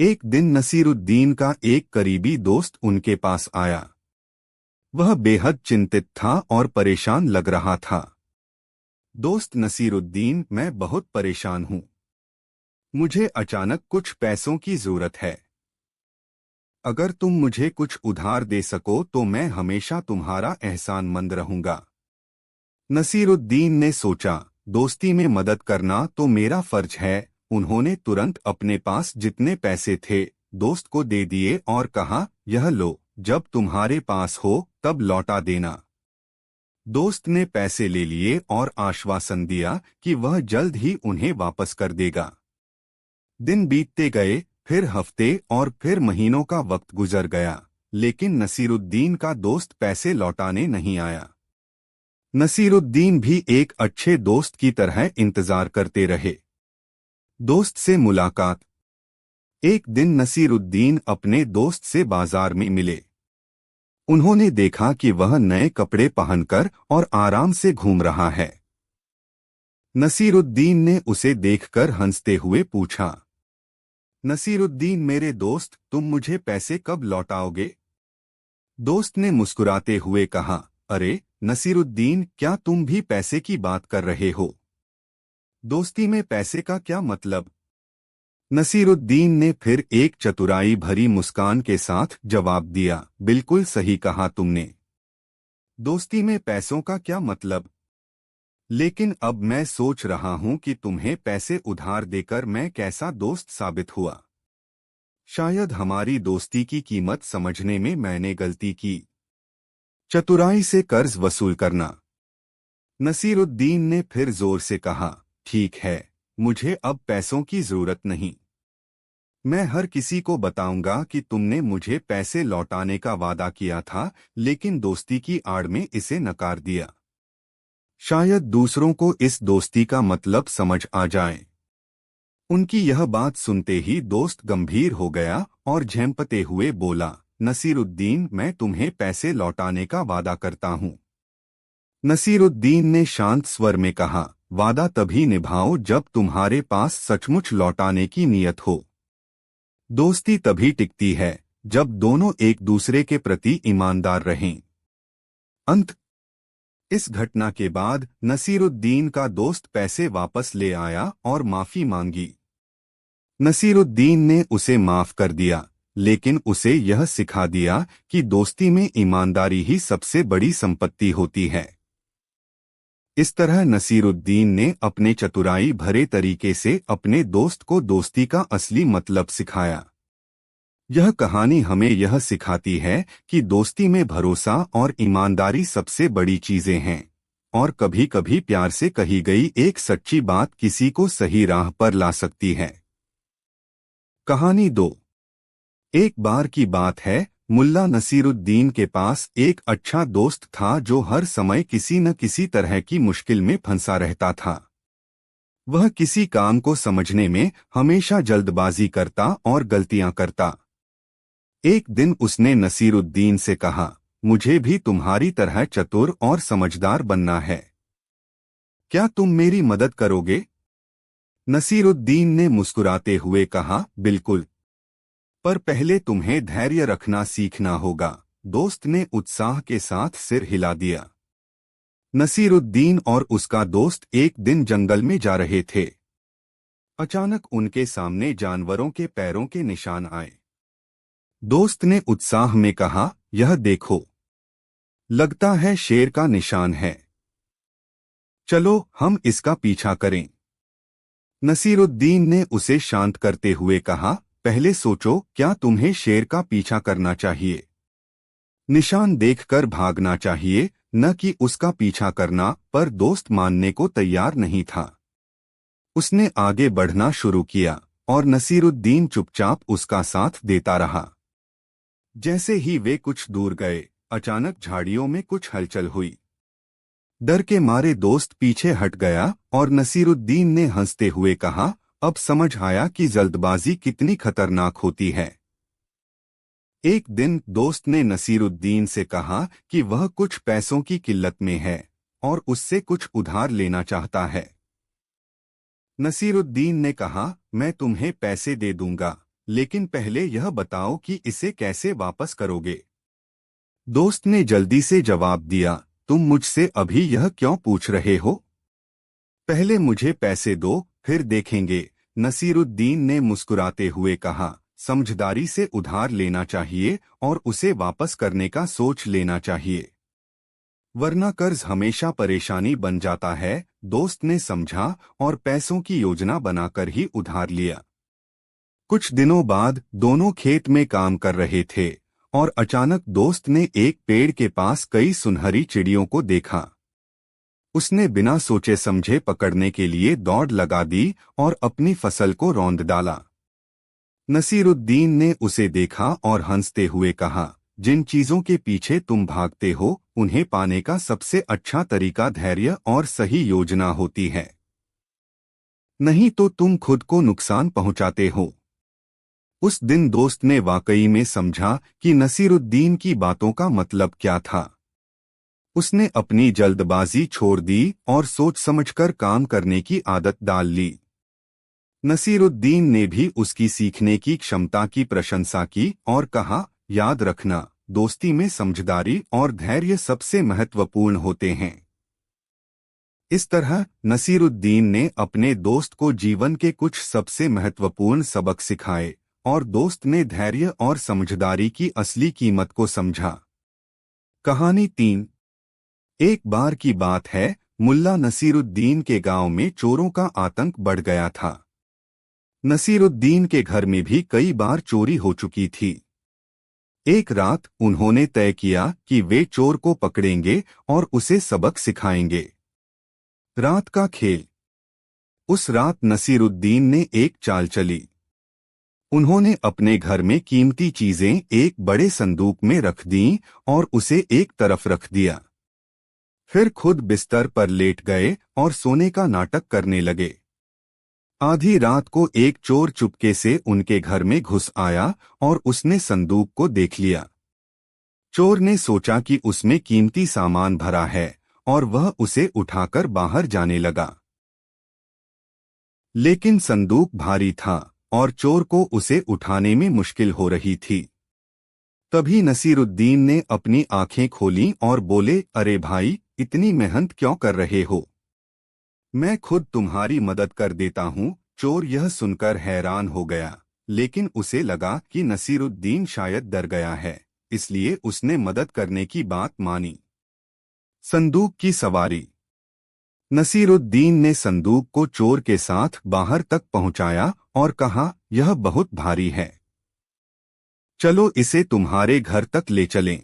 एक दिन नसीरुद्दीन का एक करीबी दोस्त उनके पास आया। वह बेहद चिंतित था और परेशान लग रहा था। दोस्त नसीरुद्दीन, मैं बहुत परेशान हूँ। मुझे अचानक कुछ पैसों की जरूरत है। अगर तुम मुझे कुछ उधार दे सको तो मैं हमेशा तुम्हारा एहसानमंद रहूंगा। नसीरुद्दीन ने सोचा, दोस्ती में मदद करना तो मेरा फर्ज है। उन्होंने तुरंत अपने पास जितने पैसे थे दोस्त को दे दिए और कहा, यह लो, जब तुम्हारे पास हो तब लौटा देना। दोस्त ने पैसे ले लिए और आश्वासन दिया कि वह जल्द ही उन्हें वापस कर देगा। दिन बीतते गए, फिर हफ्ते और फिर महीनों का वक्त गुजर गया, लेकिन नसीरुद्दीन का दोस्त पैसे लौटाने नहीं आया। नसीरुद्दीन भी एक अच्छे दोस्त की तरह इंतजार करते रहे। दोस्त से मुलाकात। एक दिन नसीरुद्दीन अपने दोस्त से बाजार में मिले। उन्होंने देखा कि वह नए कपड़े पहनकर और आराम से घूम रहा है। नसीरुद्दीन ने उसे देखकर हंसते हुए पूछा, नसीरुद्दीन मेरे दोस्त, तुम मुझे पैसे कब लौटाओगे? दोस्त ने मुस्कुराते हुए कहा, अरे नसीरुद्दीन, क्या तुम भी पैसे की बात कर रहे हो? दोस्ती में पैसे का क्या मतलब? नसीरुद्दीन ने फिर एक चतुराई भरी मुस्कान के साथ जवाब दिया, बिल्कुल सही कहा तुमने। दोस्ती में पैसों का क्या मतलब? लेकिन अब मैं सोच रहा हूं कि तुम्हें पैसे उधार देकर मैं कैसा दोस्त साबित हुआ। शायद हमारी दोस्ती की कीमत समझने में मैंने गलती की। चतुराई से कर्ज वसूल करना। नसीरुद्दीन ने फिर जोर से कहा, ठीक है, मुझे अब पैसों की जरूरत नहीं। मैं हर किसी को बताऊंगा कि तुमने मुझे पैसे लौटाने का वादा किया था, लेकिन दोस्ती की आड़ में इसे नकार दिया। शायद दूसरों को इस दोस्ती का मतलब समझ आ जाए। उनकी यह बात सुनते ही दोस्त गंभीर हो गया और झेंपते हुए बोला, नसीरुद्दीन, मैं तुम्हें पैसे लौटाने का वादा करता हूँ। नसीरुद्दीन ने शांत स्वर में कहा, वादा तभी निभाओ जब तुम्हारे पास सचमुच लौटाने की नीयत हो। दोस्ती तभी टिकती है जब दोनों एक दूसरे के प्रति ईमानदार रहें। अंत। इस घटना के बाद नसीरुद्दीन का दोस्त पैसे वापस ले आया और माफी मांगी। नसीरुद्दीन ने उसे माफ कर दिया, लेकिन उसे यह सिखा दिया कि दोस्ती में ईमानदारी ही सबसे बड़ी संपत्ति होती है। इस तरह नसीरुद्दीन ने अपने चतुराई भरे तरीके से अपने दोस्त को दोस्ती का असली मतलब सिखाया। यह कहानी हमें यह सिखाती है कि दोस्ती में भरोसा और ईमानदारी सबसे बड़ी चीजें हैं, और कभी-कभी प्यार से कही गई एक सच्ची बात किसी को सही राह पर ला सकती है। कहानी 2। एक बार की बात है, मुल्ला नसीरुद्दीन के पास एक अच्छा दोस्त था जो हर समय किसी न किसी तरह की मुश्किल में फंसा रहता था। वह किसी काम को समझने में हमेशा जल्दबाजी करता और गलतियां करता। एक दिन उसने नसीरुद्दीन से कहा, मुझे भी तुम्हारी तरह चतुर और समझदार बनना है। क्या तुम मेरी मदद करोगे? नसीरुद्दीन ने मुस्कुराते हुए कहा, बिल्कुल। पर पहले तुम्हें धैर्य रखना सीखना होगा। दोस्त ने उत्साह के साथ सिर हिला दिया। नसीरुद्दीन और उसका दोस्त एक दिन जंगल में जा रहे थे। अचानक उनके सामने जानवरों के पैरों के निशान आए। दोस्त ने उत्साह में कहा, यह देखो, लगता है शेर का निशान है। चलो हम इसका पीछा करें। नसीरुद्दीन ने उसे शांत करते हुए कहा, पहले सोचो, क्या तुम्हें शेर का पीछा करना चाहिए? निशान देखकर भागना चाहिए, न कि उसका पीछा करना। पर दोस्त मानने को तैयार नहीं था। उसने आगे बढ़ना शुरू किया और नसीरुद्दीन चुपचाप उसका साथ देता रहा। जैसे ही वे कुछ दूर गए, अचानक झाड़ियों में कुछ हलचल हुई। डर के मारे दोस्त पीछे हट गया और नसीरुद्दीन ने हंसते हुए कहा, अब समझ आया कि जल्दबाजी कितनी खतरनाक होती है। एक दिन दोस्त ने नसीरुद्दीन से कहा कि वह कुछ पैसों की किल्लत में है और उससे कुछ उधार लेना चाहता है। नसीरुद्दीन ने कहा, मैं तुम्हें पैसे दे दूंगा, लेकिन पहले यह बताओ कि इसे कैसे वापस करोगे। दोस्त ने जल्दी से जवाब दिया, तुम मुझसे अभी यह क्यों पूछ रहे हो? पहले मुझे पैसे दो, फिर देखेंगे। नसीरुद्दीन ने मुस्कुराते हुए कहा, समझदारी से उधार लेना चाहिए और उसे वापस करने का सोच लेना चाहिए, वरना कर्ज हमेशा परेशानी बन जाता है। दोस्त ने समझा और पैसों की योजना बनाकर ही उधार लिया। कुछ दिनों बाद दोनों खेत में काम कर रहे थे और अचानक दोस्त ने एक पेड़ के पास कई सुनहरी चिड़ियों को देखा। उसने बिना सोचे समझे पकड़ने के लिए दौड़ लगा दी और अपनी फसल को रौंद डाला। नसीरुद्दीन ने उसे देखा और हंसते हुए कहा, जिन चीजों के पीछे तुम भागते हो उन्हें पाने का सबसे अच्छा तरीका धैर्य और सही योजना होती है, नहीं तो तुम खुद को नुकसान पहुंचाते हो। उस दिन दोस्त ने वाकई में समझा कि नसीरुद्दीन की बातों का मतलब क्या था। उसने अपनी जल्दबाजी छोड़ दी और सोच समझकर काम करने की आदत डाल ली। नसीरुद्दीन ने भी उसकी सीखने की क्षमता की प्रशंसा की और कहा, याद रखना, दोस्ती में समझदारी और धैर्य सबसे महत्वपूर्ण होते हैं। इस तरह नसीरुद्दीन ने अपने दोस्त को जीवन के कुछ सबसे महत्वपूर्ण सबक सिखाए और दोस्त ने धैर्य और समझदारी की असली कीमत को समझा। कहानी 3। एक बार की बात है, मुल्ला नसीरुद्दीन के गांव में चोरों का आतंक बढ़ गया था। नसीरुद्दीन के घर में भी कई बार चोरी हो चुकी थी। एक रात उन्होंने तय किया कि वे चोर को पकड़ेंगे और उसे सबक सिखाएंगे। रात का खेल। उस रात नसीरुद्दीन ने एक चाल चली। उन्होंने अपने घर में कीमती चीजें एक बड़े संदूक में रख दीं और उसे एक तरफ रख दिया। फिर खुद बिस्तर पर लेट गए और सोने का नाटक करने लगे। आधी रात को एक चोर चुपके से उनके घर में घुस आया और उसने संदूक को देख लिया। चोर ने सोचा कि उसमें कीमती सामान भरा है और वह उसे उठाकर बाहर जाने लगा। लेकिन संदूक भारी था और चोर को उसे उठाने में मुश्किल हो रही थी। तभी नसीरुद्दीन ने अपनी आंखें खोलीं और बोले, अरे भाई, इतनी मेहनत क्यों कर रहे हो? मैं खुद तुम्हारी मदद कर देता हूँ। चोर यह सुनकर हैरान हो गया, लेकिन उसे लगा कि नसीरुद्दीन शायद डर गया है, इसलिए उसने मदद करने की बात मानी। संदूक की सवारी। नसीरुद्दीन ने संदूक को चोर के साथ बाहर तक पहुंचाया और कहा, यह बहुत भारी है, चलो इसे तुम्हारे घर तक ले चलें।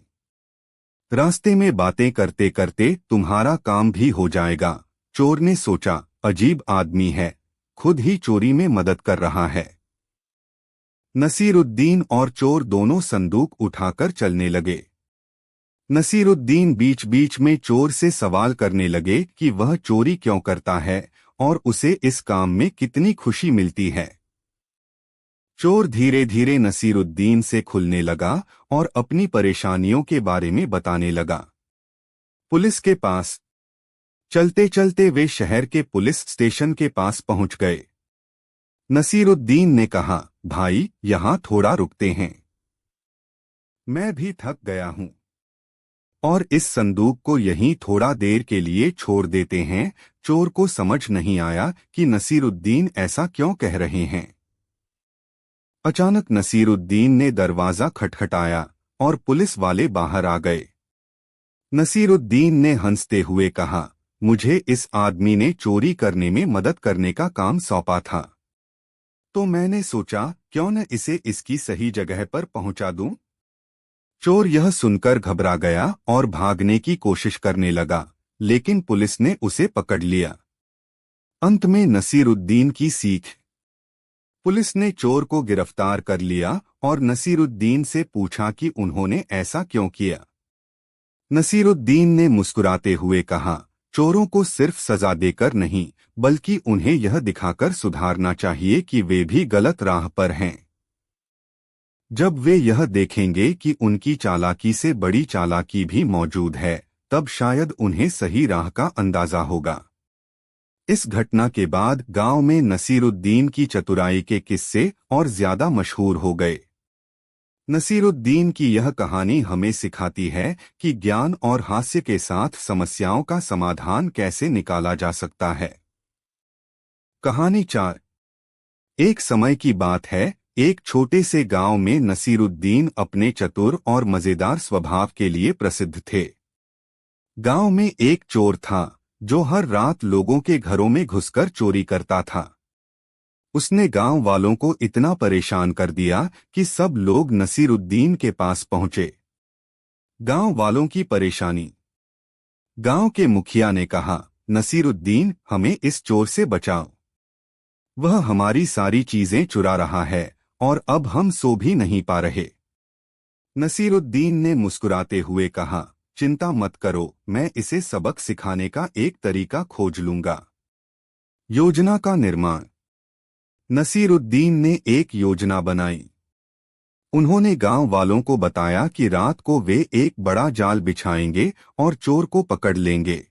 रास्ते में बातें करते करते तुम्हारा काम भी हो जाएगा। चोर ने सोचा, अजीब आदमी है, खुद ही चोरी में मदद कर रहा है। नसीरुद्दीन और चोर दोनों संदूक उठाकर चलने लगे। नसीरुद्दीन बीच बीच में चोर से सवाल करने लगे कि वह चोरी क्यों करता है और उसे इस काम में कितनी खुशी मिलती है। चोर धीरे धीरे नसीरुद्दीन से खुलने लगा और अपनी परेशानियों के बारे में बताने लगा। पुलिस के पास। चलते चलते वे शहर के पुलिस स्टेशन के पास पहुंच गए। नसीरुद्दीन ने कहा, भाई, यहाँ थोड़ा रुकते हैं, मैं भी थक गया हूँ और इस संदूक को यहीं थोड़ा देर के लिए छोड़ देते हैं। चोर को समझ नहीं आया कि नसीरुद्दीन ऐसा क्यों कह रहे हैं। अचानक नसीरुद्दीन ने दरवाजा खटखटाया और पुलिस वाले बाहर आ गए। नसीरुद्दीन ने हंसते हुए कहा, मुझे इस आदमी ने चोरी करने में मदद करने का काम सौंपा था, तो मैंने सोचा क्यों न इसे इसकी सही जगह पर पहुंचा दूं। चोर यह सुनकर घबरा गया और भागने की कोशिश करने लगा, लेकिन पुलिस ने उसे पकड़ लिया। अंत में नसीरुद्दीन की सीख। पुलिस ने चोर को गिरफ्तार कर लिया और नसीरुद्दीन से पूछा कि उन्होंने ऐसा क्यों किया। नसीरुद्दीन ने मुस्कुराते हुए कहा, चोरों को सिर्फ सजा देकर नहीं, बल्कि उन्हें यह दिखाकर सुधारना चाहिए कि वे भी गलत राह पर हैं। जब वे यह देखेंगे कि उनकी चालाकी से बड़ी चालाकी भी मौजूद है, तब शायद उन्हें सही राह का अंदाजा होगा। इस घटना के बाद गांव में नसीरुद्दीन की चतुराई के किस्से और ज्यादा मशहूर हो गए। नसीरुद्दीन की यह कहानी हमें सिखाती है कि ज्ञान और हास्य के साथ समस्याओं का समाधान कैसे निकाला जा सकता है। कहानी 4। एक समय की बात है, एक छोटे से गांव में नसीरुद्दीन अपने चतुर और मजेदार स्वभाव के लिए प्रसिद्ध थे। गांव में एक चोर था जो हर रात लोगों के घरों में घुसकर चोरी करता था। उसने गांव वालों को इतना परेशान कर दिया कि सब लोग नसीरुद्दीन के पास पहुंचे। गांव वालों की परेशानी। गांव के मुखिया ने कहा, नसीरुद्दीन, हमें इस चोर से बचाओ। वह हमारी सारी चीजें चुरा रहा है और अब हम सो भी नहीं पा रहे। नसीरुद्दीन ने मुस्कुराते हुए कहा, चिंता मत करो, मैं इसे सबक सिखाने का एक तरीका खोज लूंगा। योजना का निर्माण। नसीरुद्दीन ने एक योजना बनाई। उन्होंने गांव वालों को बताया कि रात को वे एक बड़ा जाल बिछाएंगे और चोर को पकड़ लेंगे।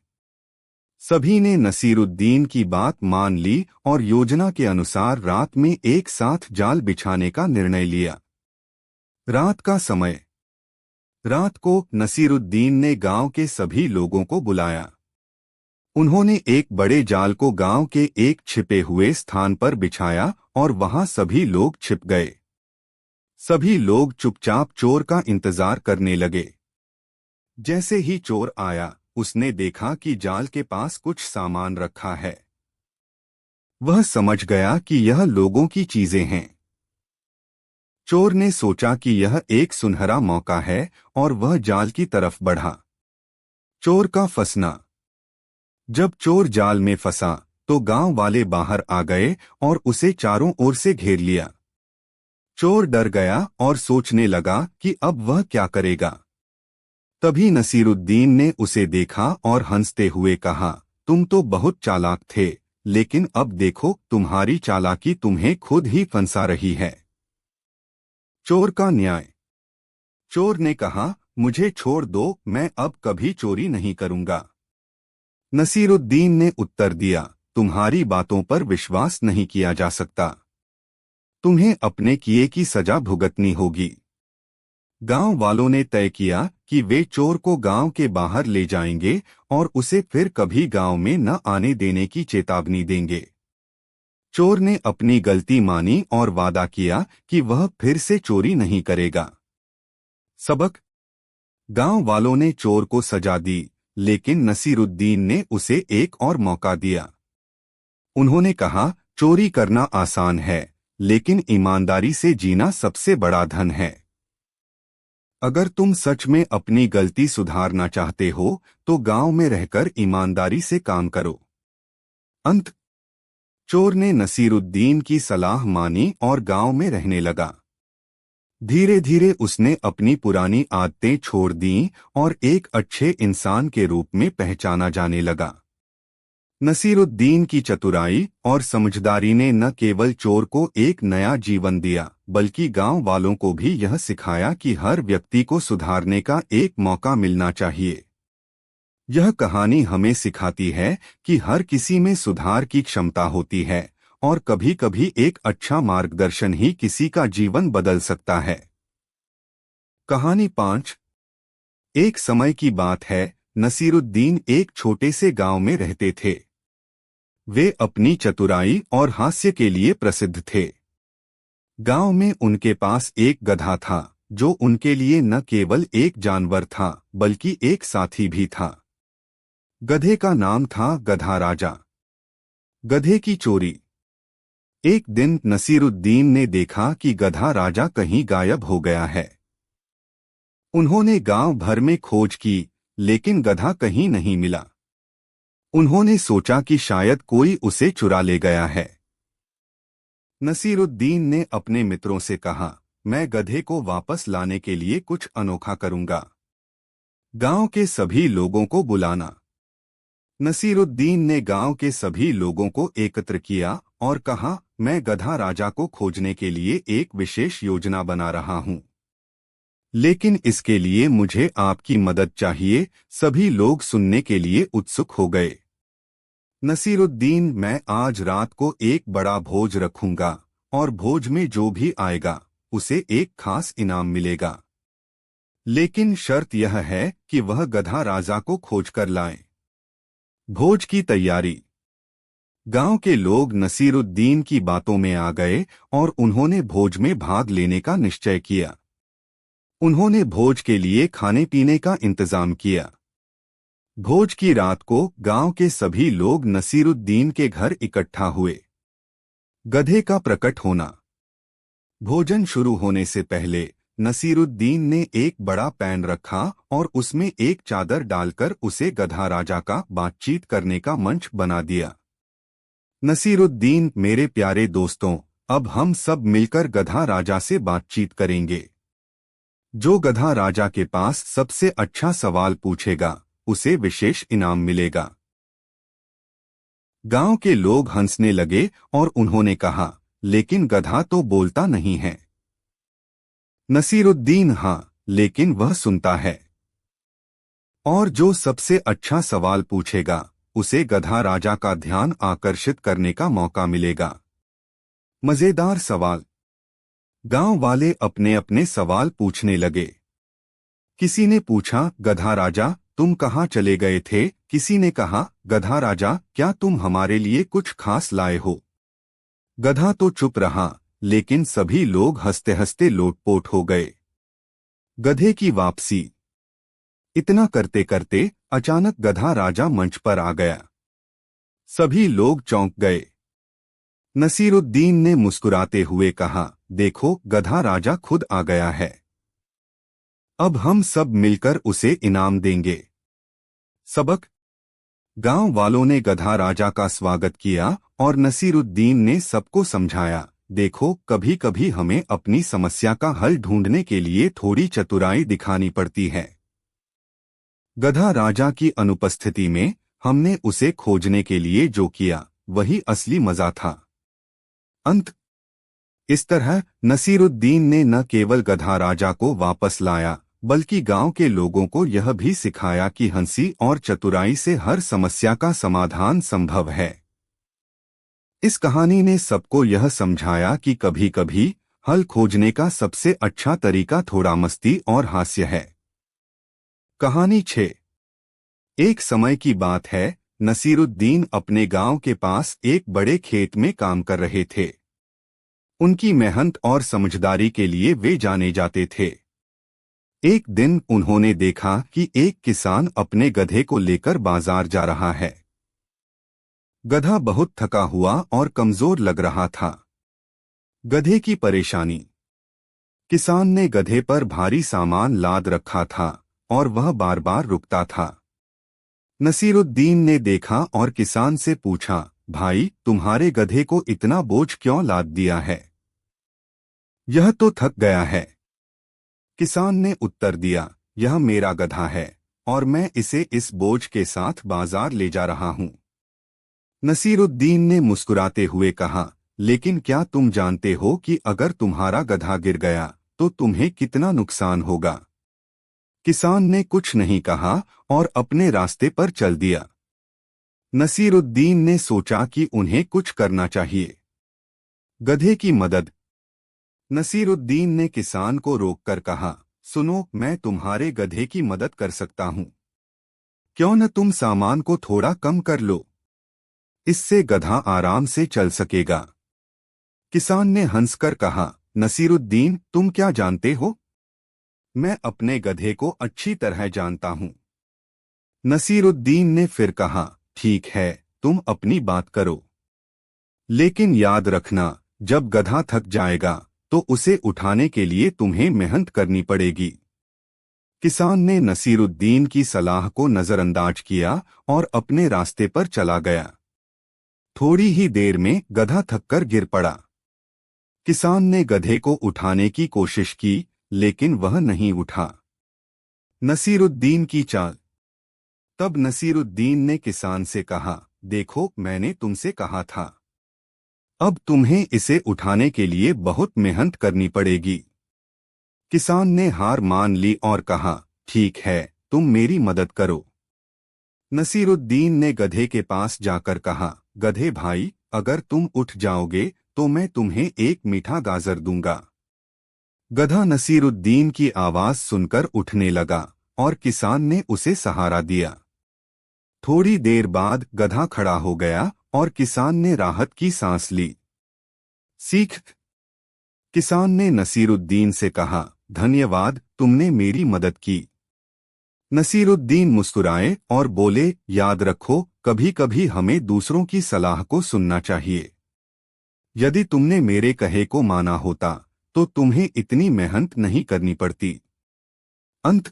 सभी ने नसीरुद्दीन की बात मान ली और योजना के अनुसार रात में एक साथ जाल बिछाने का निर्णय लिया। रात का समय। रात को नसीरुद्दीन ने गांव के सभी लोगों को बुलाया। उन्होंने एक बड़े जाल को गांव के एक छिपे हुए स्थान पर बिछाया और वहां सभी लोग छिप गए। सभी लोग चुपचाप चोर का इंतजार करने लगे। जैसे ही चोर आया, उसने देखा कि जाल के पास कुछ सामान रखा है। वह समझ गया कि यह लोगों की चीजें हैं। चोर ने सोचा कि यह एक सुनहरा मौका है और वह जाल की तरफ बढ़ा। चोर का फंसना। जब चोर जाल में फंसा तो गांव वाले बाहर आ गए और उसे चारों ओर से घेर लिया। चोर डर गया और सोचने लगा कि अब वह क्या करेगा। तभी नसीरुद्दीन ने उसे देखा और हंसते हुए कहा, तुम तो बहुत चालाक थे, लेकिन अब देखो तुम्हारी चालाकी तुम्हें खुद ही फंसा रही है। चोर का न्याय। चोर ने कहा, मुझे छोड़ दो, मैं अब कभी चोरी नहीं करूंगा। नसीरुद्दीन ने उत्तर दिया, तुम्हारी बातों पर विश्वास नहीं किया जा सकता। तुम्हें अपने किए की सजा भुगतनी होगी। गांव वालों ने तय किया कि वे चोर को गांव के बाहर ले जाएंगे और उसे फिर कभी गांव में न आने देने की चेतावनी देंगे। चोर ने अपनी गलती मानी और वादा किया कि वह फिर से चोरी नहीं करेगा। सबक। गांव वालों ने चोर को सजा दी, लेकिन नसीरुद्दीन ने उसे एक और मौका दिया। उन्होंने कहा, चोरी करना आसान है, लेकिन ईमानदारी से जीना सबसे बड़ा धन है। अगर तुम सच में अपनी गलती सुधारना चाहते हो तो गांव में रहकर ईमानदारी से काम करो। अंत। चोर ने नसीरुद्दीन की सलाह मानी और गांव में रहने लगा। धीरे धीरे उसने अपनी पुरानी आदतें छोड़ दीं और एक अच्छे इंसान के रूप में पहचाना जाने लगा। नसीरुद्दीन की चतुराई और समझदारी ने न केवल चोर को एक नया जीवन दिया, बल्कि गांव वालों को भी यह सिखाया कि हर व्यक्ति को सुधारने का एक मौका मिलना चाहिए। यह कहानी हमें सिखाती है कि हर किसी में सुधार की क्षमता होती है और कभी-कभी एक अच्छा मार्गदर्शन ही किसी का जीवन बदल सकता है। कहानी 5। एक समय की बात है, नसीरुद्दीन एक छोटे से गांव में रहते थे। वे अपनी चतुराई और हास्य के लिए प्रसिद्ध थे। गांव में उनके पास एक गधा था, जो उनके लिए न केवल एक जानवर था, बल्कि एक साथी भी था। गधे का नाम था गधा राजा। गधे की चोरी। एक दिन नसीरुद्दीन ने देखा कि गधा राजा कहीं गायब हो गया है। उन्होंने गांव भर में खोज की, लेकिन गधा कहीं नहीं मिला। उन्होंने सोचा कि शायद कोई उसे चुरा ले गया है। नसीरुद्दीन ने अपने मित्रों से कहा, मैं गधे को वापस लाने के लिए कुछ अनोखा करूंगा। गांव के सभी लोगों को बुलाना। नसीरुद्दीन ने गांव के सभी लोगों को एकत्र किया और कहा, मैं गधा राजा को खोजने के लिए एक विशेष योजना बना रहा हूं। लेकिन इसके लिए मुझे आपकी मदद चाहिए। सभी लोग सुनने के लिए उत्सुक हो गए। नसीरुद्दीन, मैं आज रात को एक बड़ा भोज रखूंगा और भोज में जो भी आएगा उसे एक खास इनाम मिलेगा। लेकिन शर्त यह है कि वह गधा राजा को खोज कर लाए। भोज की तैयारी। गांव के लोग नसीरुद्दीन की बातों में आ गए और उन्होंने भोज में भाग लेने का निश्चय किया। उन्होंने भोज के लिए खाने पीने का इंतजाम किया। भोज की रात को गांव के सभी लोग नसीरुद्दीन के घर इकट्ठा हुए। गधे का प्रकट होना। भोजन शुरू होने से पहले नसीरुद्दीन ने एक बड़ा पैन रखा और उसमें एक चादर डालकर उसे गधा राजा का बातचीत करने का मंच बना दिया। नसीरुद्दीन, मेरे प्यारे दोस्तों, अब हम सब मिलकर गधा राजा से बातचीत करेंगे। जो गधा राजा के पास सबसे अच्छा सवाल पूछेगा उसे विशेष इनाम मिलेगा। गांव के लोग हंसने लगे और उन्होंने कहा, लेकिन गधा तो बोलता नहीं है। नसीरुद्दीन, हाँ, लेकिन वह सुनता है। और जो सबसे अच्छा सवाल पूछेगा उसे गधा राजा का ध्यान आकर्षित करने का मौका मिलेगा। मजेदार सवाल। गांव वाले अपने अपने सवाल पूछने लगे। किसी ने पूछा, गधा राजा, तुम कहाँ चले गए थे? किसी ने कहा, गधा राजा, क्या तुम हमारे लिए कुछ खास लाए हो? गधा तो चुप रहा, लेकिन सभी लोग हंसते हंसते लोटपोट हो गए। गधे की वापसी। इतना करते करते अचानक गधा राजा मंच पर आ गया। सभी लोग चौंक गए। नसीरुद्दीन ने मुस्कुराते हुए कहा, देखो, गधा राजा खुद आ गया है। अब हम सब मिलकर उसे इनाम देंगे। सबक। गांव वालों ने गधा राजा का स्वागत किया और नसीरुद्दीन ने सबको समझाया, देखो, कभी कभी हमें अपनी समस्या का हल ढूंढने के लिए थोड़ी चतुराई दिखानी पड़ती है। गधा राजा की अनुपस्थिति में हमने उसे खोजने के लिए जो किया वही असली मजा था। अंत। इस तरह नसीरुद्दीन ने न केवल गधा राजा को वापस लाया बल्कि गांव के लोगों को यह भी सिखाया कि हंसी और चतुराई से हर समस्या का समाधान संभव है। इस कहानी ने सबको यह समझाया कि कभी कभी हल खोजने का सबसे अच्छा तरीका थोड़ा मस्ती और हास्य है। कहानी 6। एक समय की बात है, नसीरुद्दीन अपने गांव के पास एक बड़े खेत में काम कर रहे थे। उनकी मेहनत और समझदारी के लिए वे जाने जाते थे। एक दिन उन्होंने देखा कि एक किसान अपने गधे को लेकर बाजार जा रहा है। गधा बहुत थका हुआ और कमजोर लग रहा था। गधे की परेशानी। किसान ने गधे पर भारी सामान लाद रखा था और वह बार बार रुकता था। नसीरुद्दीन ने देखा और किसान से पूछा, भाई, तुम्हारे गधे को इतना बोझ क्यों लाद दिया है? यह तो थक गया है। किसान ने उत्तर दिया, यह मेरा गधा है और मैं इसे इस बोझ के साथ बाजार ले जा रहा हूं। नसीरुद्दीन ने मुस्कुराते हुए कहा, लेकिन क्या तुम जानते हो कि अगर तुम्हारा गधा गिर गया तो तुम्हें कितना नुकसान होगा? किसान ने कुछ नहीं कहा और अपने रास्ते पर चल दिया। नसीरुद्दीन ने सोचा कि उन्हें कुछ करना चाहिए। गधे की मदद। नसीरुद्दीन ने किसान को रोककर कहा, सुनो, मैं तुम्हारे गधे की मदद कर सकता हूं। क्यों न तुम सामान को थोड़ा कम कर लो? इससे गधा आराम से चल सकेगा। किसान ने हंसकर कहा, नसीरुद्दीन, तुम क्या जानते हो? मैं अपने गधे को अच्छी तरह जानता हूं। नसीरुद्दीन ने फिर कहा, ठीक है, तुम अपनी बात करो। लेकिन याद रखना, जब गधा थक जाएगा तो उसे उठाने के लिए तुम्हें मेहनत करनी पड़ेगी। किसान ने नसीरुद्दीन की सलाह को नजरअंदाज किया और अपने रास्ते पर चला गया। थोड़ी ही देर में गधा थककर गिर पड़ा। किसान ने गधे को उठाने की कोशिश की, लेकिन वह नहीं उठा। नसीरुद्दीन की चाल। तब नसीरुद्दीन ने किसान से कहा, देखो, मैंने तुमसे कहा था। अब तुम्हें इसे उठाने के लिए बहुत मेहनत करनी पड़ेगी। किसान ने हार मान ली और कहा, ठीक है, तुम मेरी मदद करो। नसीरुद्दीन ने गधे के पास जाकर कहा, गधे भाई, अगर तुम उठ जाओगे तो मैं तुम्हें एक मीठा गाजर दूंगा। गधा नसीरुद्दीन की आवाज सुनकर उठने लगा और किसान ने उसे सहारा दिया। थोड़ी देर बाद गधा खड़ा हो गया और किसान ने राहत की सांस ली। सीख। किसान ने नसीरुद्दीन से कहा, धन्यवाद, तुमने मेरी मदद की। नसीरुद्दीन मुस्कुराए और बोले, याद रखो, कभी कभी हमें दूसरों की सलाह को सुनना चाहिए। यदि तुमने मेरे कहे को माना होता तो तुम्हें इतनी मेहनत नहीं करनी पड़ती। अंत।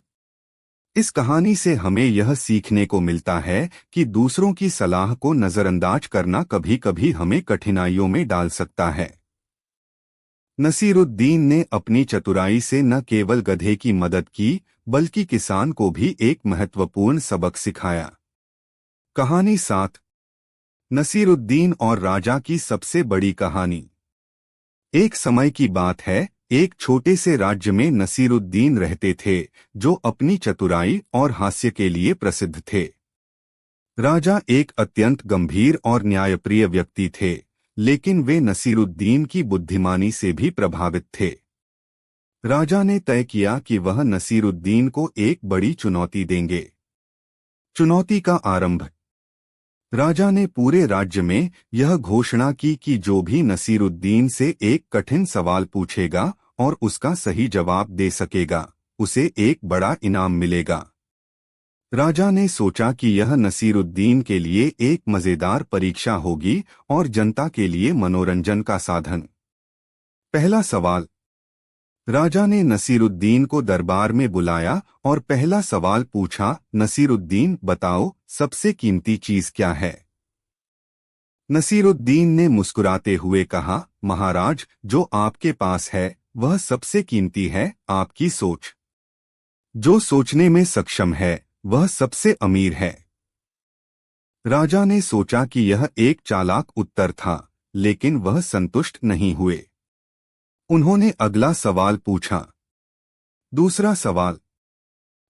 इस कहानी से हमें यह सीखने को मिलता है कि दूसरों की सलाह को नजरअंदाज करना कभी कभी हमें कठिनाइयों में डाल सकता है। नसीरुद्दीन ने अपनी चतुराई से न केवल गधे की मदद की बल्कि किसान को भी एक महत्वपूर्ण सबक सिखाया। कहानी 7। नसीरुद्दीन और राजा की सबसे बड़ी कहानी। एक समय की बात है, एक छोटे से राज्य में नसीरुद्दीन रहते थे जो अपनी चतुराई और हास्य के लिए प्रसिद्ध थे। राजा एक अत्यंत गंभीर और न्यायप्रिय व्यक्ति थे, लेकिन वे नसीरुद्दीन की बुद्धिमानी से भी प्रभावित थे। राजा ने तय किया कि वह नसीरुद्दीन को एक बड़ी चुनौती देंगे। चुनौती का आरंभ। राजा ने पूरे राज्य में यह घोषणा की कि जो भी नसीरुद्दीन से एक कठिन सवाल पूछेगा और उसका सही जवाब दे सकेगा, उसे एक बड़ा इनाम मिलेगा। राजा ने सोचा कि यह नसीरुद्दीन के लिए एक मजेदार परीक्षा होगी और जनता के लिए मनोरंजन का साधन। पहला सवाल। राजा ने नसीरुद्दीन को दरबार में बुलाया और पहला सवाल पूछा, नसीरुद्दीन, बताओ, सबसे कीमती चीज क्या है? नसीरुद्दीन ने मुस्कुराते हुए कहा, महाराज, जो आपके पास है वह सबसे कीमती है, आपकी सोच। जो सोचने में सक्षम है वह सबसे अमीर है। राजा ने सोचा कि यह एक चालाक उत्तर था, लेकिन वह संतुष्ट नहीं हुए। उन्होंने अगला सवाल पूछा। दूसरा सवाल।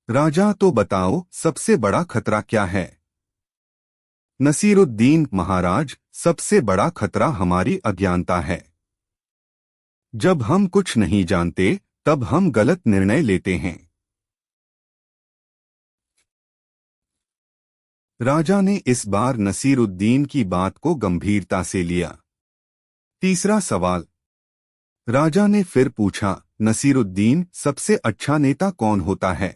राजा, तो बताओ, सबसे बड़ा खतरा क्या है? नसीरुद्दीन, महाराज, सबसे बड़ा खतरा हमारी अज्ञानता है। जब हम कुछ नहीं जानते तब हम गलत निर्णय लेते हैं। राजा ने इस बार नसीरुद्दीन की बात को गंभीरता से लिया। तीसरा सवाल। राजा ने फिर पूछा, नसीरुद्दीन, सबसे अच्छा नेता कौन होता है?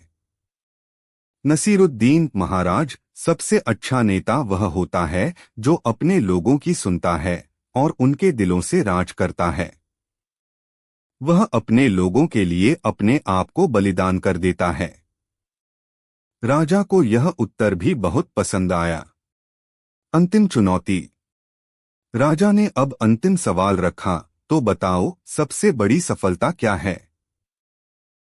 नसीरुद्दीन, महाराज, सबसे अच्छा नेता वह होता है जो अपने लोगों की सुनता है और उनके दिलों से राज करता है। वह अपने लोगों के लिए अपने आप को बलिदान कर देता है। राजा को यह उत्तर भी बहुत पसंद आया। अंतिम चुनौती। राजा ने अब अंतिम सवाल रखा, तो बताओ, सबसे बड़ी सफलता क्या है?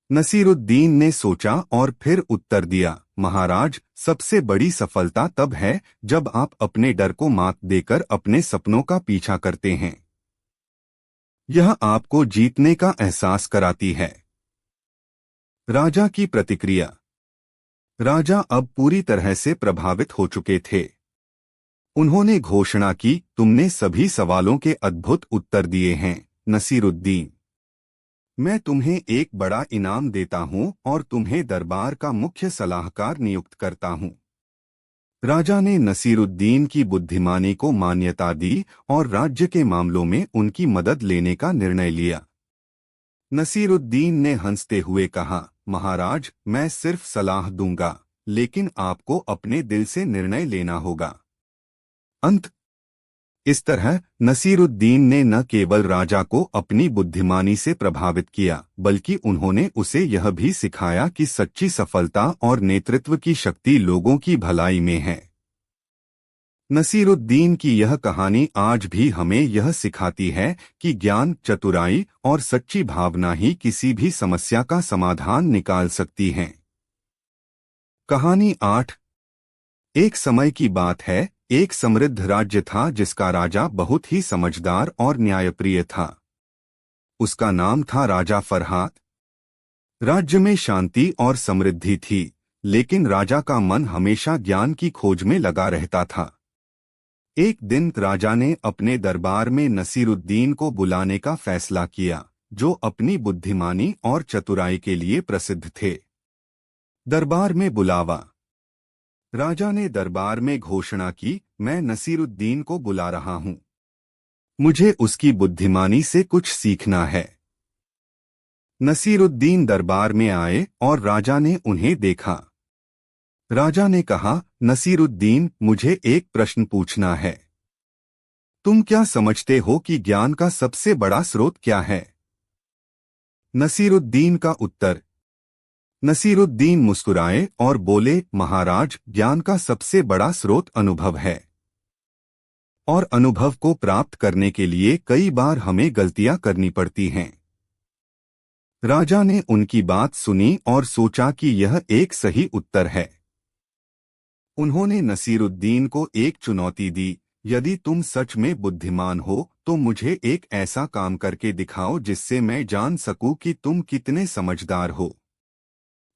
नसीरुद्दीन ने सोचा और फिर उत्तर दिया, महाराज, सबसे बड़ी सफलता तब है जब आप अपने डर को मात देकर अपने सपनों का पीछा करते हैं। यह आपको जीतने का एहसास कराती है। राजा की प्रतिक्रिया। राजा अब पूरी तरह से प्रभावित हो चुके थे। उन्होंने घोषणा की, तुमने सभी सवालों के अद्भुत उत्तर दिए हैं, नसीरुद्दीन। मैं तुम्हें एक बड़ा इनाम देता हूं और तुम्हें दरबार का मुख्य सलाहकार नियुक्त करता हूं। राजा ने नसीरुद्दीन की बुद्धिमानी को मान्यता दी और राज्य के मामलों में उनकी मदद लेने का निर्णय लिया। नसीरुद्दीन ने हंसते हुए कहा, महाराज, मैं सिर्फ सलाह दूंगा, लेकिन आपको अपने दिल से निर्णय लेना होगा। अंत। इस तरह नसीरुद्दीन ने न केवल राजा को अपनी बुद्धिमानी से प्रभावित किया, बल्कि उन्होंने उसे यह भी सिखाया कि सच्ची सफलता और नेतृत्व की शक्ति लोगों की भलाई में है। नसीरुद्दीन की यह कहानी आज भी हमें यह सिखाती है कि ज्ञान, चतुराई और सच्ची भावना ही किसी भी समस्या का समाधान निकाल सकती हैं। कहानी 8। एक समय की बात है, एक समृद्ध राज्य था जिसका राजा बहुत ही समझदार और न्यायप्रिय था। उसका नाम था राजा फरहात। राज्य में शांति और समृद्धि थी, लेकिन राजा का मन हमेशा ज्ञान की खोज में लगा रहता था। एक दिन राजा ने अपने दरबार में नसीरुद्दीन को बुलाने का फैसला किया, जो अपनी बुद्धिमानी और चतुराई के लिए प्रसिद्ध थे। दरबार में बुलावा। राजा ने दरबार में घोषणा की, मैं नसीरुद्दीन को बुला रहा हूं। मुझे उसकी बुद्धिमानी से कुछ सीखना है। नसीरुद्दीन दरबार में आए और राजा ने उन्हें देखा। राजा ने कहा, नसीरुद्दीन, मुझे एक प्रश्न पूछना है। तुम क्या समझते हो कि ज्ञान का सबसे बड़ा स्रोत क्या है? नसीरुद्दीन का उत्तर। नसीरुद्दीन मुस्कुराए और बोले, महाराज, ज्ञान का सबसे बड़ा स्रोत अनुभव है। और अनुभव को प्राप्त करने के लिए कई बार हमें गलतियां करनी पड़ती हैं। राजा ने उनकी बात सुनी और सोचा कि यह एक सही उत्तर है। उन्होंने नसीरुद्दीन को एक चुनौती दी, यदि तुम सच में बुद्धिमान हो तो मुझे एक ऐसा काम करके दिखाओ जिससे मैं जान सकूं कि तुम कितने समझदार हो।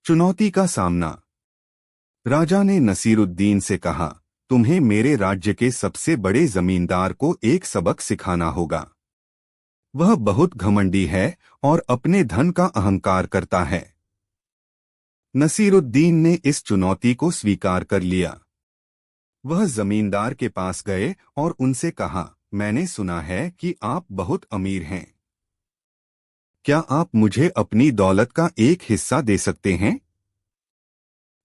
चुनौती का सामना। राजा ने नसीरुद्दीन से कहा, तुम्हें मेरे राज्य के सबसे बड़े जमींदार को एक सबक सिखाना होगा। वह बहुत घमंडी है और अपने धन का अहंकार करता है। नसीरुद्दीन ने इस चुनौती को स्वीकार कर लिया। वह जमींदार के पास गए और उनसे कहा, मैंने सुना है कि आप बहुत अमीर हैं। क्या आप मुझे अपनी दौलत का एक हिस्सा दे सकते हैं?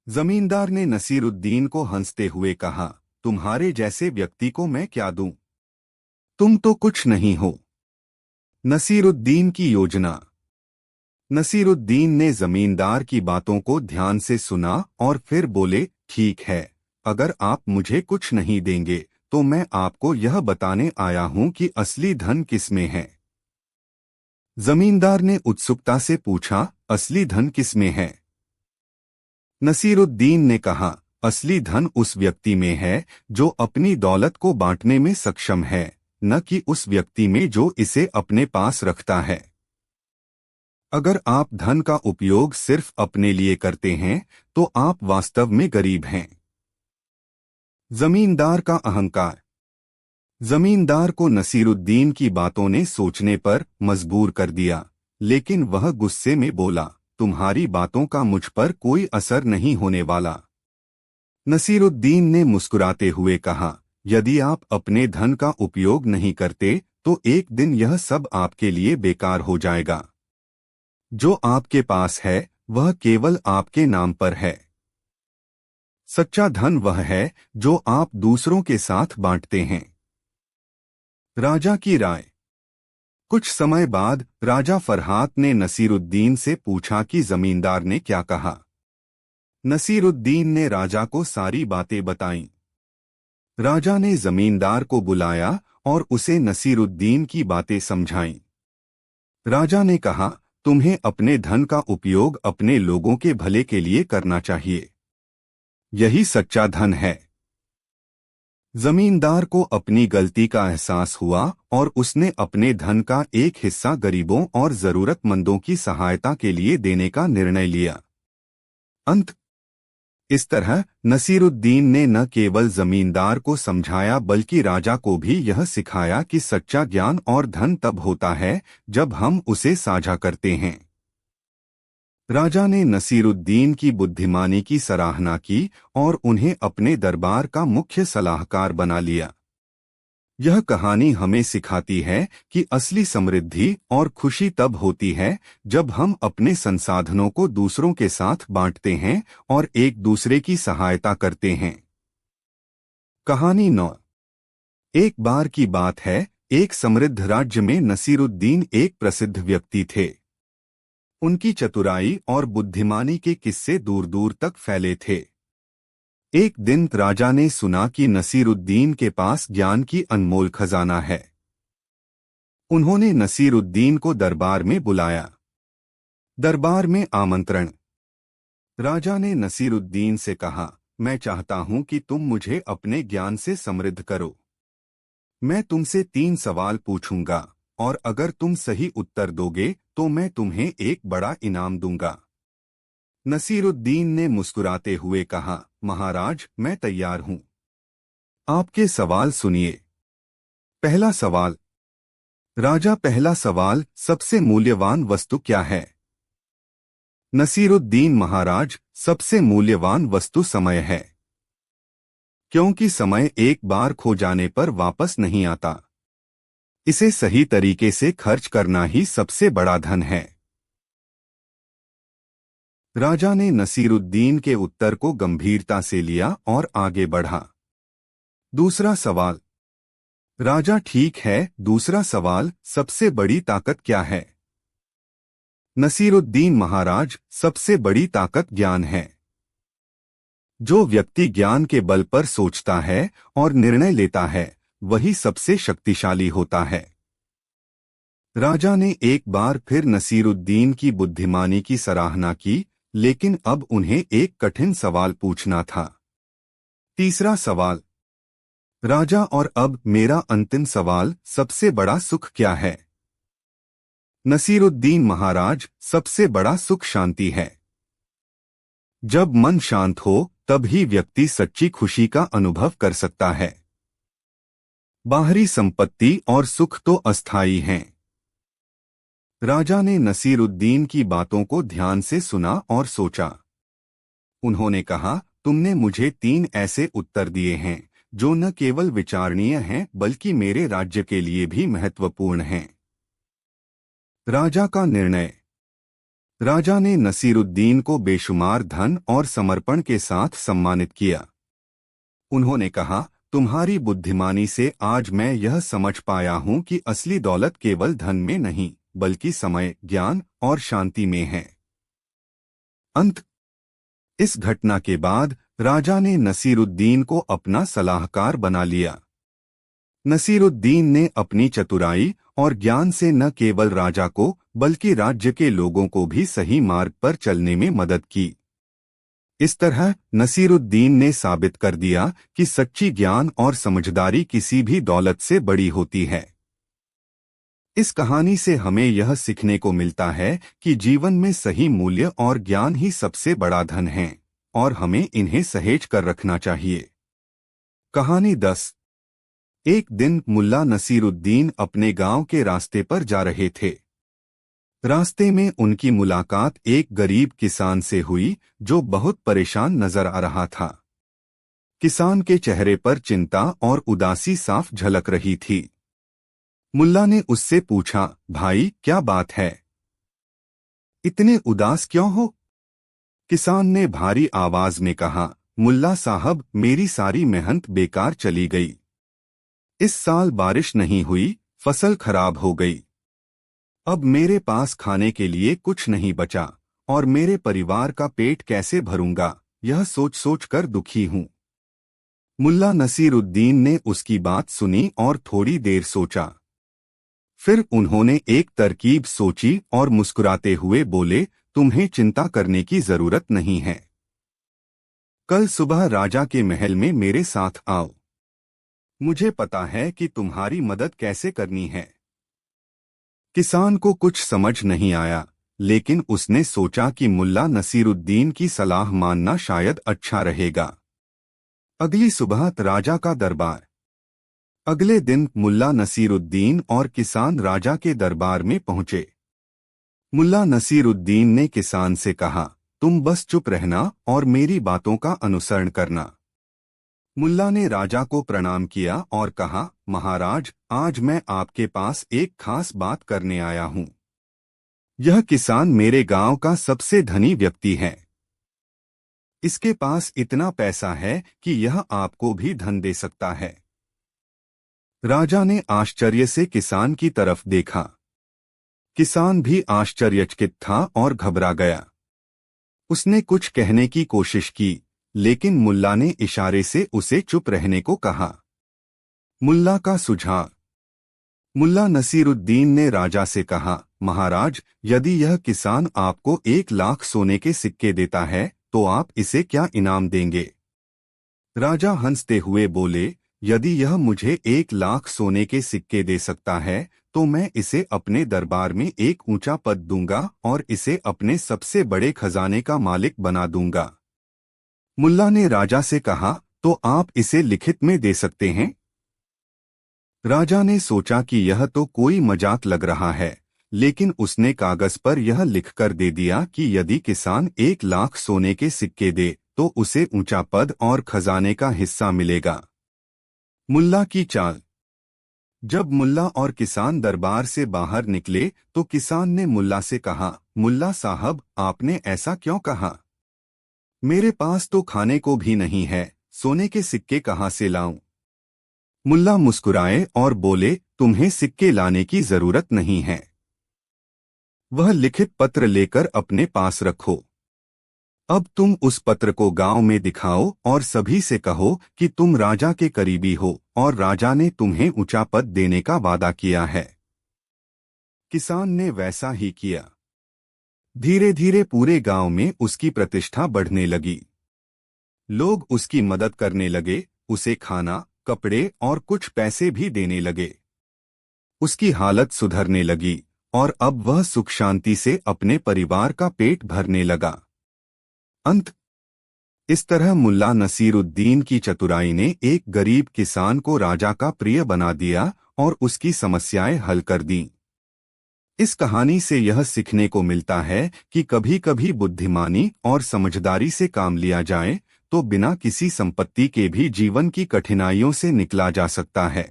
जमींदार ने नसीरुद्दीन को हंसते हुए कहा, तुम्हारे जैसे व्यक्ति को मैं क्या दूं? तुम तो कुछ नहीं हो। नसीरुद्दीन की योजना। नसीरुद्दीन ने जमींदार की बातों को ध्यान से सुना और फिर बोले, ठीक है, अगर आप मुझे कुछ नहीं देंगे तो मैं आपको यह बताने आया हूं कि असली धन किसमें है। जमींदार ने उत्सुकता से पूछा, असली धन किसमें है? नसीरुद्दीन ने कहा, असली धन उस व्यक्ति में है जो अपनी दौलत को बांटने में सक्षम है, न कि उस व्यक्ति में जो इसे अपने पास रखता है। अगर आप धन का उपयोग सिर्फ अपने लिए करते हैं तो आप वास्तव में गरीब हैं। जमींदार का अहंकार। जमींदार को नसीरुद्दीन की बातों ने सोचने पर मजबूर कर दिया, लेकिन वह गुस्से में बोला, तुम्हारी बातों का मुझ पर कोई असर नहीं होने वाला। नसीरुद्दीन ने मुस्कुराते हुए कहा, यदि आप अपने धन का उपयोग नहीं करते तो एक दिन यह सब आपके लिए बेकार हो जाएगा। जो आपके पास है वह केवल आपके नाम पर है। सच्चा धन वह है जो आप दूसरों के साथ बांटते हैं। राजा की राय। कुछ समय बाद राजा फरहात ने नसीरुद्दीन से पूछा कि जमींदार ने क्या कहा। नसीरुद्दीन ने राजा को सारी बातें बताईं। राजा ने जमींदार को बुलाया और उसे नसीरुद्दीन की बातें समझाईं। राजा ने कहा, तुम्हें अपने धन का उपयोग अपने लोगों के भले के लिए करना चाहिए। यही सच्चा धन है। जमींदार को अपनी गलती का एहसास हुआ और उसने अपने धन का एक हिस्सा गरीबों और जरूरतमंदों की सहायता के लिए देने का निर्णय लिया। अंत। इस तरह नसीरुद्दीन ने न केवल जमींदार को समझाया बल्कि राजा को भी यह सिखाया कि सच्चा ज्ञान और धन तब होता है जब हम उसे साझा करते हैं। राजा ने नसीरुद्दीन की बुद्धिमानी की सराहना की और उन्हें अपने दरबार का मुख्य सलाहकार बना लिया। यह कहानी हमें सिखाती है कि असली समृद्धि और खुशी तब होती है जब हम अपने संसाधनों को दूसरों के साथ बांटते हैं और एक दूसरे की सहायता करते हैं। कहानी 9। एक बार की बात है, एक समृद्ध राज्य में नसीरुद्दीन एक प्रसिद्ध व्यक्ति थे। उनकी चतुराई और बुद्धिमानी के किस्से दूर दूर तक फैले थे। एक दिन राजा ने सुना कि नसीरुद्दीन के पास ज्ञान की अनमोल खजाना है। उन्होंने नसीरुद्दीन को दरबार में बुलाया। दरबार में आमंत्रण। राजा ने नसीरुद्दीन से कहा, मैं चाहता हूं कि तुम मुझे अपने ज्ञान से समृद्ध करो। मैं तुमसे 3 सवाल पूछूंगा और अगर तुम सही उत्तर दोगे तो मैं तुम्हें एक बड़ा इनाम दूंगा। नसीरुद्दीन ने मुस्कुराते हुए कहा, महाराज मैं तैयार हूं। आपके सवाल सुनिए। पहला सवाल। राजा, पहला सवाल, सबसे मूल्यवान वस्तु क्या है? नसीरुद्दीन, महाराज सबसे मूल्यवान वस्तु समय है, क्योंकि समय एक बार खो जाने पर वापस नहीं आता। इसे सही तरीके से खर्च करना ही सबसे बड़ा धन है। राजा ने नसीरुद्दीन के उत्तर को गंभीरता से लिया और आगे बढ़ा। दूसरा सवाल। राजा, ठीक है, दूसरा सवाल, सबसे बड़ी ताकत क्या है? नसीरुद्दीन, महाराज सबसे बड़ी ताकत ज्ञान है। जो व्यक्ति ज्ञान के बल पर सोचता है और निर्णय लेता है, वही सबसे शक्तिशाली होता है। राजा ने एक बार फिर नसीरुद्दीन की बुद्धिमानी की सराहना की, लेकिन अब उन्हें एक कठिन सवाल पूछना था। तीसरा सवाल। राजा, और अब मेरा अंतिम सवाल, सबसे बड़ा सुख क्या है? नसीरुद्दीन, महाराज सबसे बड़ा सुख शांति है। जब मन शांत हो तब ही व्यक्ति सच्ची खुशी का अनुभव कर सकता है। बाहरी संपत्ति और सुख तो अस्थायी हैं। राजा ने नसीरुद्दीन की बातों को ध्यान से सुना और सोचा। उन्होंने कहा, तुमने मुझे 3 ऐसे उत्तर दिए हैं जो न केवल विचारणीय हैं बल्कि मेरे राज्य के लिए भी महत्वपूर्ण हैं। राजा का निर्णय। राजा ने नसीरुद्दीन को बेशुमार धन और समर्पण के साथ सम्मानित किया। उन्होंने कहा, तुम्हारी बुद्धिमानी से आज मैं यह समझ पाया हूं कि असली दौलत केवल धन में नहीं, बल्कि समय, ज्ञान और शांति में है। अंत। इस घटना के बाद राजा ने नसीरुद्दीन को अपना सलाहकार बना लिया। नसीरुद्दीन ने अपनी चतुराई और ज्ञान से न केवल राजा को बल्कि राज्य के लोगों को भी सही मार्ग पर चलने में मदद की। इस तरह नसीरुद्दीन ने साबित कर दिया कि सच्ची ज्ञान और समझदारी किसी भी दौलत से बड़ी होती है। इस कहानी से हमें यह सीखने को मिलता है कि जीवन में सही मूल्य और ज्ञान ही सबसे बड़ा धन है और हमें इन्हें सहेज कर रखना चाहिए। कहानी 10। एक दिन मुल्ला नसीरुद्दीन अपने गांव के रास्ते पर जा रहे थे। रास्ते में उनकी मुलाकात एक गरीब किसान से हुई जो बहुत परेशान नजर आ रहा था। किसान के चेहरे पर चिंता और उदासी साफ झलक रही थी। मुल्ला ने उससे पूछा, भाई क्या बात है? इतने उदास क्यों हो? किसान ने भारी आवाज में कहा, मुल्ला साहब, मेरी सारी मेहनत बेकार चली गई। इस साल बारिश नहीं हुई, फसल खराब हो गई। अब मेरे पास खाने के लिए कुछ नहीं बचा और मेरे परिवार का पेट कैसे भरूंगा, यह सोच सोच कर दुखी हूं। मुल्ला नसीरुद्दीन ने उसकी बात सुनी और थोड़ी देर सोचा। फिर उन्होंने एक तरकीब सोची और मुस्कुराते हुए बोले, तुम्हें चिंता करने की जरूरत नहीं है। कल सुबह राजा के महल में मेरे साथ आओ। मुझे पता है कि तुम्हारी मदद कैसे करनी है। किसान को कुछ समझ नहीं आया, लेकिन उसने सोचा कि मुल्ला नसीरुद्दीन की सलाह मानना शायद अच्छा रहेगा। अगली सुबह राजा का दरबार। अगले दिन मुल्ला नसीरुद्दीन और किसान राजा के दरबार में पहुंचे। मुल्ला नसीरुद्दीन ने किसान से कहा, तुम बस चुप रहना और मेरी बातों का अनुसरण करना। मुल्ला ने राजा को प्रणाम किया और कहा, महाराज, आज मैं आपके पास एक खास बात करने आया हूं। यह किसान मेरे गांव का सबसे धनी व्यक्ति है। इसके पास इतना पैसा है कि यह आपको भी धन दे सकता है। राजा ने आश्चर्य से किसान की तरफ देखा। किसान भी आश्चर्यचकित था और घबरा गया। उसने कुछ कहने की कोशिश की, लेकिन मुल्ला ने इशारे से उसे चुप रहने को कहा। मुल्ला का सुझाव। मुल्ला नसीरुद्दीन ने राजा से कहा, महाराज, यदि यह किसान आपको 1 लाख सोने के सिक्के देता है तो आप इसे क्या इनाम देंगे? राजा हंसते हुए बोले, यदि यह मुझे 1 लाख सोने के सिक्के दे सकता है तो मैं इसे अपने दरबार में एक ऊंचा पद दूंगा और इसे अपने सबसे बड़े खजाने का मालिक बना दूंगा। मुल्ला ने राजा से कहा, तो आप इसे लिखित में दे सकते हैं? राजा ने सोचा कि यह तो कोई मजाक लग रहा है, लेकिन उसने कागज पर यह लिखकर दे दिया कि यदि किसान 1 लाख सोने के सिक्के दे तो उसे ऊंचा पद और खजाने का हिस्सा मिलेगा। मुल्ला की चाल। जब मुल्ला और किसान दरबार से बाहर निकले तो किसान ने मुल्ला से कहा, मुल्ला साहब, आपने ऐसा क्यों कहा? मेरे पास तो खाने को भी नहीं है, सोने के सिक्के कहाँ से लाऊं? मुल्ला मुस्कुराए और बोले, तुम्हें सिक्के लाने की जरूरत नहीं है। वह लिखित पत्र लेकर अपने पास रखो। अब तुम उस पत्र को गांव में दिखाओ और सभी से कहो कि तुम राजा के करीबी हो और राजा ने तुम्हें ऊंचा पद देने का वादा किया है। किसान ने वैसा ही किया। धीरे धीरे पूरे गांव में उसकी प्रतिष्ठा बढ़ने लगी। लोग उसकी मदद करने लगे, उसे खाना, कपड़े और कुछ पैसे भी देने लगे। उसकी हालत सुधरने लगी और अब वह सुख शांति से अपने परिवार का पेट भरने लगा। अंत। इस तरह मुल्ला नसीरुद्दीन की चतुराई ने एक गरीब किसान को राजा का प्रिय बना दिया और उसकी समस्याएं हल कर दीं। इस कहानी से यह सीखने को मिलता है कि कभी कभी बुद्धिमानी और समझदारी से काम लिया जाए तो बिना किसी संपत्ति के भी जीवन की कठिनाइयों से निकला जा सकता है।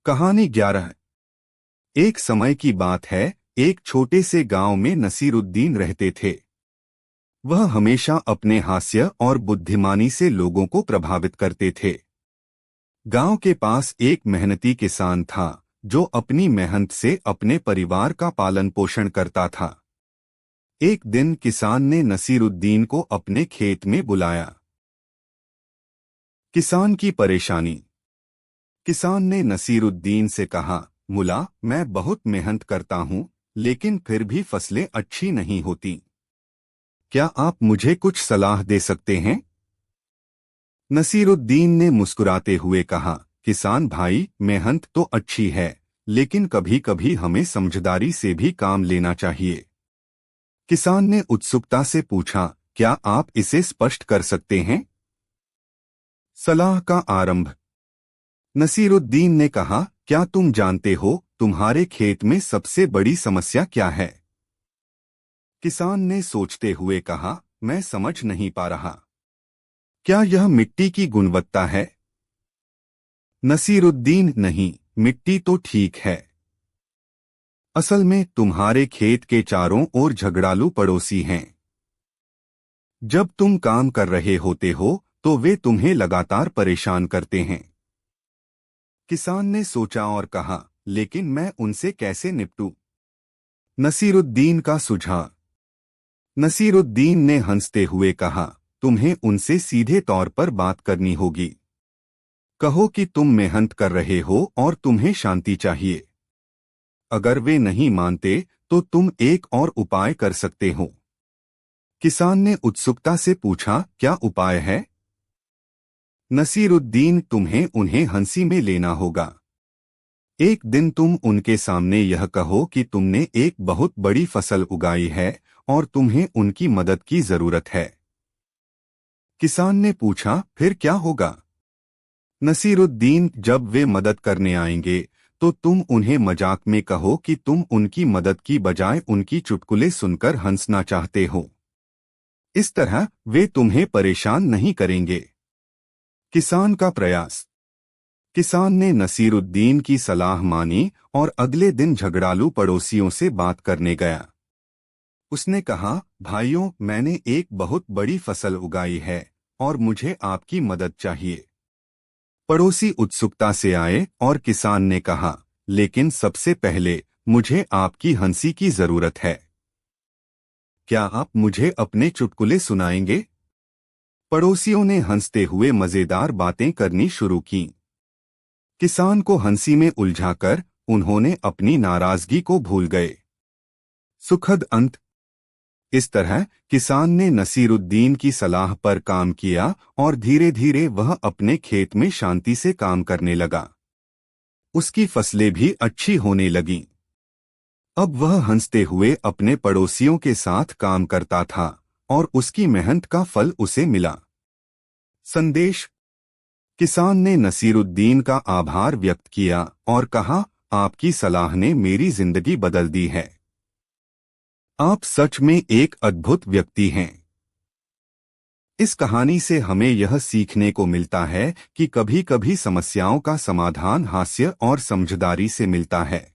कहानी 11। एक समय की बात है, एक छोटे से गांव में नसीरुद्दीन रहते थे। वह हमेशा अपने हास्य और बुद्धिमानी से लोगों को प्रभावित करते थे। गांव के पास एक मेहनती किसान था जो अपनी मेहनत से अपने परिवार का पालन पोषण करता था। एक दिन किसान ने नसीरुद्दीन को अपने खेत में बुलाया। किसान की परेशानी। किसान ने नसीरुद्दीन से कहा, मुला, मैं बहुत मेहनत करता हूं, लेकिन फिर भी फसलें अच्छी नहीं होती। क्या आप मुझे कुछ सलाह दे सकते हैं? नसीरुद्दीन ने मुस्कुराते हुए कहा, किसान भाई, मेहनत तो अच्छी है, लेकिन कभी कभी हमें समझदारी से भी काम लेना चाहिए। किसान ने उत्सुकता से पूछा, क्या आप इसे स्पष्ट कर सकते हैं? सलाह का आरंभ। नसीरुद्दीन ने कहा, क्या तुम जानते हो तुम्हारे खेत में सबसे बड़ी समस्या क्या है? किसान ने सोचते हुए कहा, मैं समझ नहीं पा रहा। क्या यह मिट्टी की गुणवत्ता है? नसीरुद्दीन, नहीं, मिट्टी तो ठीक है। असल में तुम्हारे खेत के चारों ओर झगड़ालू पड़ोसी हैं। जब तुम काम कर रहे होते हो तो वे तुम्हें लगातार परेशान करते हैं। किसान ने सोचा और कहा, लेकिन मैं उनसे कैसे निपटूं? नसीरुद्दीन का सुझाव। नसीरुद्दीन ने हंसते हुए कहा, तुम्हें उनसे सीधे तौर पर बात करनी होगी। कहो कि तुम मेहनत कर रहे हो और तुम्हें शांति चाहिए। अगर वे नहीं मानते तो तुम एक और उपाय कर सकते हो। किसान ने उत्सुकता से पूछा, क्या उपाय है? नसीरुद्दीन, तुम्हें उन्हें हंसी में लेना होगा। एक दिन तुम उनके सामने यह कहो कि तुमने एक बहुत बड़ी फसल उगाई है और तुम्हें उनकी मदद की जरूरत है। किसान ने पूछा, फिर क्या होगा? नसीरुद्दीन, जब वे मदद करने आएंगे तो तुम उन्हें मजाक में कहो कि तुम उनकी मदद की बजाय उनकी चुटकुले सुनकर हंसना चाहते हो। इस तरह वे तुम्हें परेशान नहीं करेंगे। किसान का प्रयास। किसान ने नसीरुद्दीन की सलाह मानी और अगले दिन झगड़ालू पड़ोसियों से बात करने गया। उसने कहा, भाइयों, मैंने एक बहुत बड़ी फसल उगाई है और मुझे आपकी मदद चाहिए। पड़ोसी उत्सुकता से आए और किसान ने कहा, लेकिन सबसे पहले मुझे आपकी हंसी की जरूरत है। क्या आप मुझे अपने चुटकुले सुनाएंगे? पड़ोसियों ने हंसते हुए मजेदार बातें करनी शुरू की। किसान को हंसी में उलझाकर उन्होंने अपनी नाराजगी को भूल गए। सुखद अंत। इस तरह किसान ने नसीरुद्दीन की सलाह पर काम किया और धीरे धीरे वह अपने खेत में शांति से काम करने लगा। उसकी फसलें भी अच्छी होने लगीं। अब वह हंसते हुए अपने पड़ोसियों के साथ काम करता था और उसकी मेहनत का फल उसे मिला। संदेश। किसान ने नसीरुद्दीन का आभार व्यक्त किया और कहा, आपकी सलाह ने मेरी जिंदगी बदल दी है। आप सच में एक अद्भुत व्यक्ति हैं। इस कहानी से हमें यह सीखने को मिलता है कि कभी कभी समस्याओं का समाधान हास्य और समझदारी से मिलता है।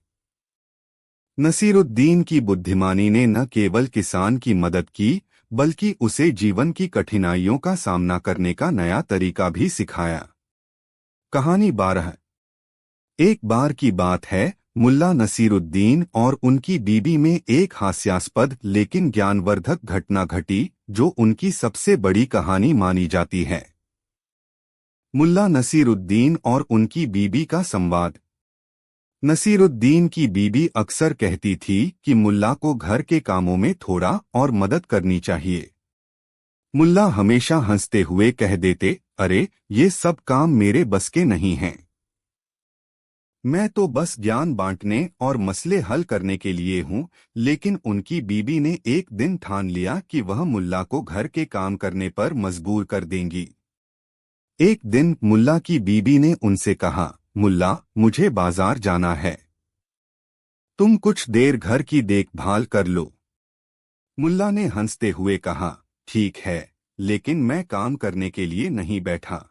नसीरुद्दीन की बुद्धिमानी ने न केवल किसान की मदद की, बल्कि उसे जीवन की कठिनाइयों का सामना करने का नया तरीका भी सिखाया। कहानी 12। एक बार की बात है, मुल्ला नसीरुद्दीन और उनकी बीबी में एक हास्यास्पद लेकिन ज्ञानवर्धक घटना घटी, जो उनकी सबसे बड़ी कहानी मानी जाती है। मुल्ला नसीरुद्दीन और उनकी बीबी का संवाद। नसीरुद्दीन की बीबी अक्सर कहती थी कि मुल्ला को घर के कामों में थोड़ा और मदद करनी चाहिए। मुल्ला हमेशा हंसते हुए कह देते, अरे ये सब काम मेरे बस के नहीं हैं। मैं तो बस ज्ञान बांटने और मसले हल करने के लिए हूँ। लेकिन उनकी बीबी ने एक दिन ठान लिया कि वह मुल्ला को घर के काम करने पर मजबूर कर देंगी। एक दिन मुल्ला की बीबी ने उनसे कहा, मुल्ला, मुझे बाजार जाना है। तुम कुछ देर घर की देखभाल कर लो। मुल्ला ने हंसते हुए कहा, ठीक है, लेकिन मैं काम करने के लिए नहीं बैठा।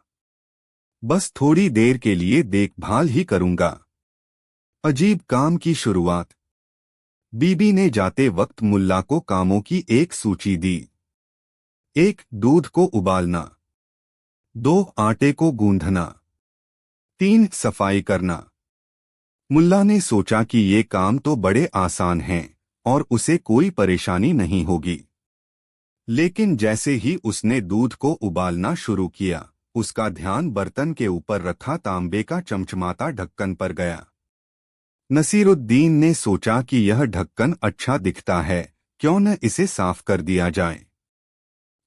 बस थोड़ी देर के लिए देखभाल ही करूंगा। अजीब काम की शुरुआत। बीबी ने जाते वक्त मुल्ला को कामों की एक सूची दी। 1. दूध को उबालना। 2. आटे को गूंथना। 3. सफाई करना। मुल्ला ने सोचा कि ये काम तो बड़े आसान हैं और उसे कोई परेशानी नहीं होगी। लेकिन जैसे ही उसने दूध को उबालना शुरू किया, उसका ध्यान बर्तन के ऊपर रखा तांबे का चमचमाता ढक्कन पर गया। नसीरुद्दीन ने सोचा कि यह ढक्कन अच्छा दिखता है, क्यों न इसे साफ कर दिया जाए।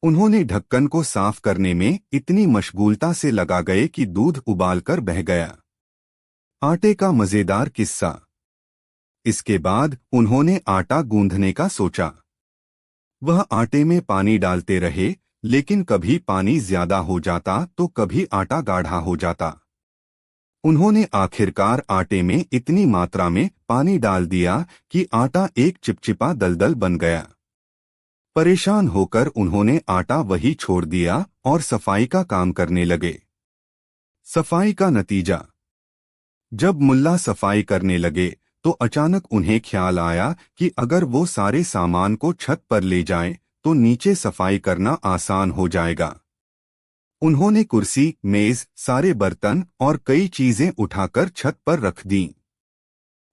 उन्होंने ढक्कन को साफ करने में इतनी मशगूलता से लगा गए कि दूध उबालकर बह गया। आटे का मजेदार किस्सा। इसके बाद उन्होंने आटा गूंथने का सोचा। वह आटे में पानी डालते रहे, लेकिन कभी पानी ज्यादा हो जाता तो कभी आटा गाढ़ा हो जाता। उन्होंने आखिरकार आटे में इतनी मात्रा में पानी डाल दिया कि आटा एक चिपचिपा दलदल बन गया। परेशान होकर उन्होंने आटा वही छोड़ दिया और सफाई का काम करने लगे। सफाई का नतीजा। जब मुल्ला सफाई करने लगे तो अचानक उन्हें ख्याल आया कि अगर वो सारे सामान को छत पर ले जाएं, तो नीचे सफाई करना आसान हो जाएगा। उन्होंने कुर्सी, मेज, सारे बर्तन और कई चीजें उठाकर छत पर रख दीं।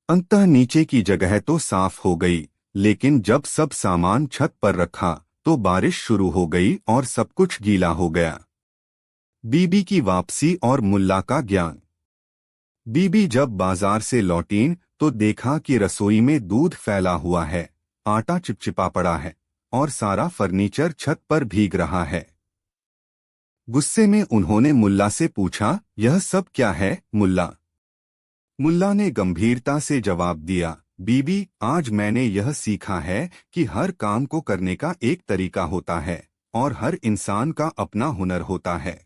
अंततः नीचे की जगह तो साफ हो गई, लेकिन जब सब सामान छत पर रखा तो बारिश शुरू हो गई और सब कुछ गीला हो गया। बीबी की वापसी और मुल्ला का ज्ञान। बीबी जब बाजार से लौटीं तो देखा कि रसोई में दूध फैला हुआ है, आटा चिपचिपा पड़ा है और सारा फर्नीचर छत पर भीग रहा है। गुस्से में उन्होंने मुल्ला से पूछा, यह सब क्या है मुल्ला? मुल्ला ने गंभीरता से जवाब दिया, बीबी, आज मैंने यह सीखा है कि हर काम को करने का एक तरीका होता है और हर इंसान का अपना हुनर होता है।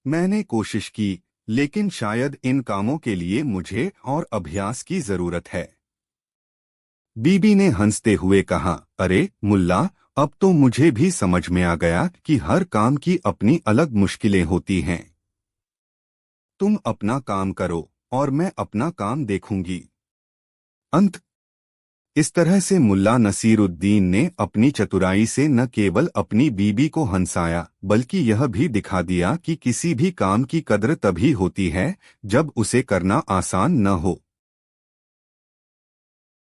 मैंने कोशिश की, लेकिन शायद इन कामों के लिए मुझे और अभ्यास की जरूरत है। बीबी ने हंसते हुए कहा, अरे मुल्ला, अब तो मुझे भी समझ में आ गया कि हर काम की अपनी अलग मुश्किलें होती हैं। तुम अपना काम करो और मैं अपना काम देखूंगी। अंत। इस तरह से मुल्ला नसीरुद्दीन ने अपनी चतुराई से न केवल अपनी बीबी को हंसाया, बल्कि यह भी दिखा दिया कि किसी भी काम की कद्र तभी होती है जब उसे करना आसान न हो।